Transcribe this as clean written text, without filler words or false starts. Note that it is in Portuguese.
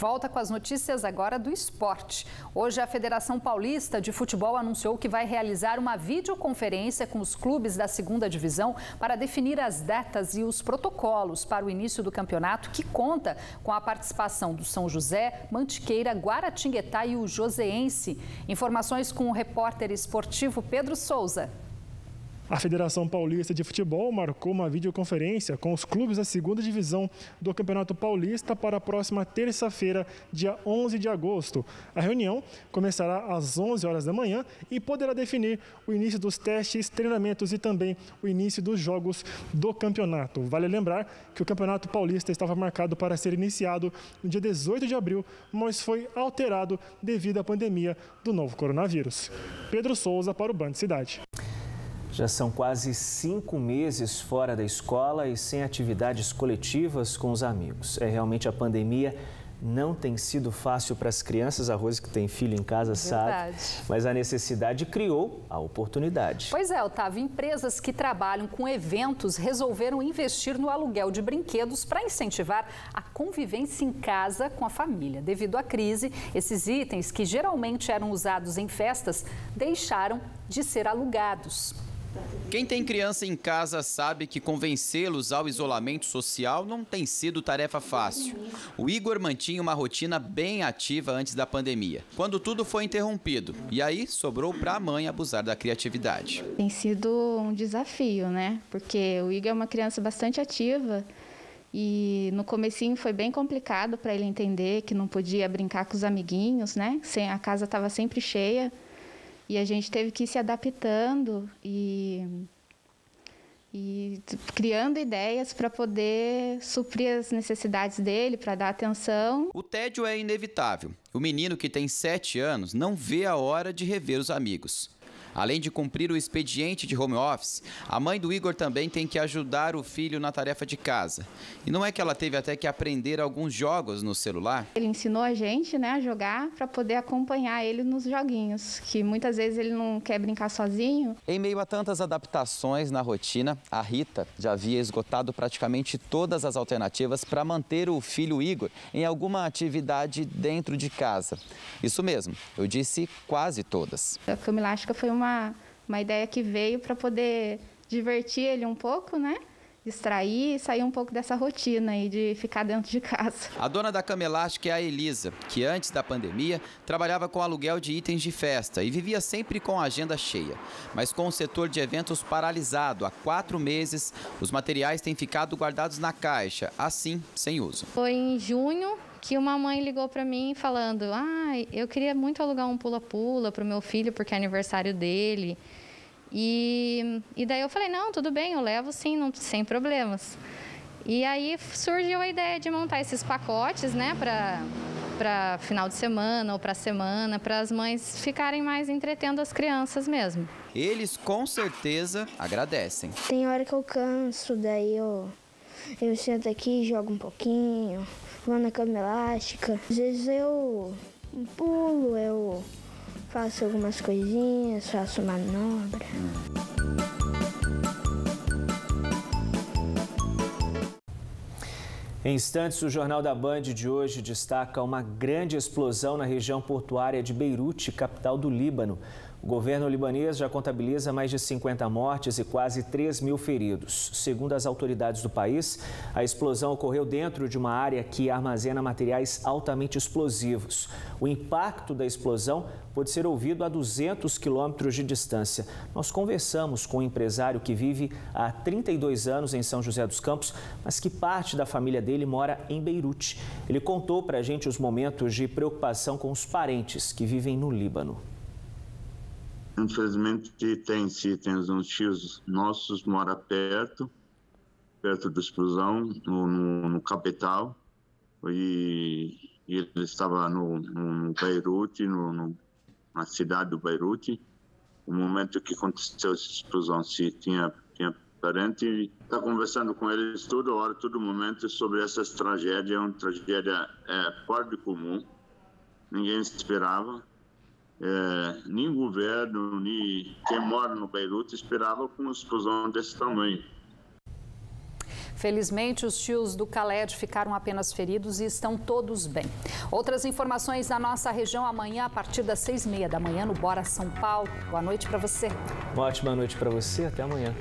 volta com as notícias agora do esporte. Hoje a Federação Paulista de Futebol anunciou que vai realizar uma videoconferência com os clubes da 2ª Divisão para definir as datas e os protocolos para o início do campeonato, que conta com a participação do São José, Mantiqueira, Guaratinguetá e o Joseense. Informações com o repórter esportivo Pedro Souza. A Federação Paulista de Futebol marcou uma videoconferência com os clubes da 2ª Divisão do Campeonato Paulista para a próxima terça-feira, dia 11 de agosto. A reunião começará às 11 horas da manhã e poderá definir o início dos testes, treinamentos e também o início dos jogos do campeonato. Vale lembrar que o Campeonato Paulista estava marcado para ser iniciado no dia 18 de abril, mas foi alterado devido à pandemia do novo coronavírus. Pedro Souza para o Band Cidade. Já são quase 5 meses fora da escola e sem atividades coletivas com os amigos. Realmente a pandemia não tem sido fácil para as crianças. A Rose, que tem filho em casa, sabe. Mas a necessidade criou a oportunidade. Pois é, Otávio. Empresas que trabalham com eventos resolveram investir no aluguel de brinquedos para incentivar a convivência em casa com a família. Devido à crise, esses itens, que geralmente eram usados em festas, deixaram de ser alugados. Quem tem criança em casa sabe que convencê-los ao isolamento social não tem sido tarefa fácil. O Igor mantinha uma rotina bem ativa antes da pandemia, quando tudo foi interrompido. E aí sobrou para a mãe abusar da criatividade. Tem sido um desafio, né? Porque o Igor é uma criança bastante ativa e no comecinho foi bem complicado para ele entender que não podia brincar com os amiguinhos, né? A casa estava sempre cheia. E a gente teve que ir se adaptando e criando ideias para poder suprir as necessidades dele, para dar atenção. O tédio é inevitável. O menino, que tem 7 anos, não vê a hora de rever os amigos. Além de cumprir o expediente de home office, a mãe do Igor também tem que ajudar o filho na tarefa de casa. E não é que ela teve até que aprender alguns jogos no celular? Ele ensinou a gente, né, a jogar para poder acompanhar ele nos joguinhos, que muitas vezes ele não quer brincar sozinho. Em meio a tantas adaptações na rotina, a Rita já havia esgotado praticamente todas as alternativas para manter o filho Igor em alguma atividade dentro de casa. Isso mesmo, eu disse quase todas. A cama elástica foi uma ideia que veio para poder divertir ele um pouco, né? Distrair e sair um pouco dessa rotina aí de ficar dentro de casa. A dona da cama elástica é a Elisa, que antes da pandemia trabalhava com aluguel de itens de festa e vivia sempre com a agenda cheia. Mas com o setor de eventos paralisado há 4 meses, os materiais têm ficado guardados na caixa, assim, sem uso. Foi em junho que uma mãe ligou para mim falando: eu queria muito alugar um pula-pula para o meu filho porque é aniversário dele. E daí eu falei: não, tudo bem, eu levo sim, sem problemas. E aí surgiu a ideia de montar esses pacotes, né, para final de semana ou para semana, para as mães ficarem mais entretendo as crianças mesmo. Eles com certeza agradecem. Tem hora que eu canso, daí eu sento aqui, jogo um pouquinho, vou na cama elástica. Às vezes eu pulo, eu faço algumas coisinhas, faço manobra. Em instantes, o Jornal da Band de hoje destaca uma grande explosão na região portuária de Beirute, capital do Líbano. O governo libanês já contabiliza mais de 50 mortes e quase 3 mil feridos. Segundo as autoridades do país, a explosão ocorreu dentro de uma área que armazena materiais altamente explosivos. O impacto da explosão pode ser ouvido a 200 quilômetros de distância. Nós conversamos com um empresário que vive há 32 anos em São José dos Campos, mas que parte da família dele mora em Beirute. Ele contou para a gente os momentos de preocupação com os parentes que vivem no Líbano. Infelizmente tem uns tios nossos que moram perto da explosão, no capital, e ele estava no Beirute, na cidade do Beirute. No momento que aconteceu essa explosão, se tinha parente, está conversando com eles toda hora, todo momento sobre essas tragédias. É uma tragédia fora de comum, ninguém esperava. Nem o governo, nem quem mora no Beirute esperava com uma explosão desse tamanho. Felizmente, os tios do Khaled ficaram apenas feridos e estão todos bem. Outras informações na nossa região amanhã, a partir das 6h30 da manhã, no Bora São Paulo. Boa noite para você. Uma ótima noite para você. Até amanhã.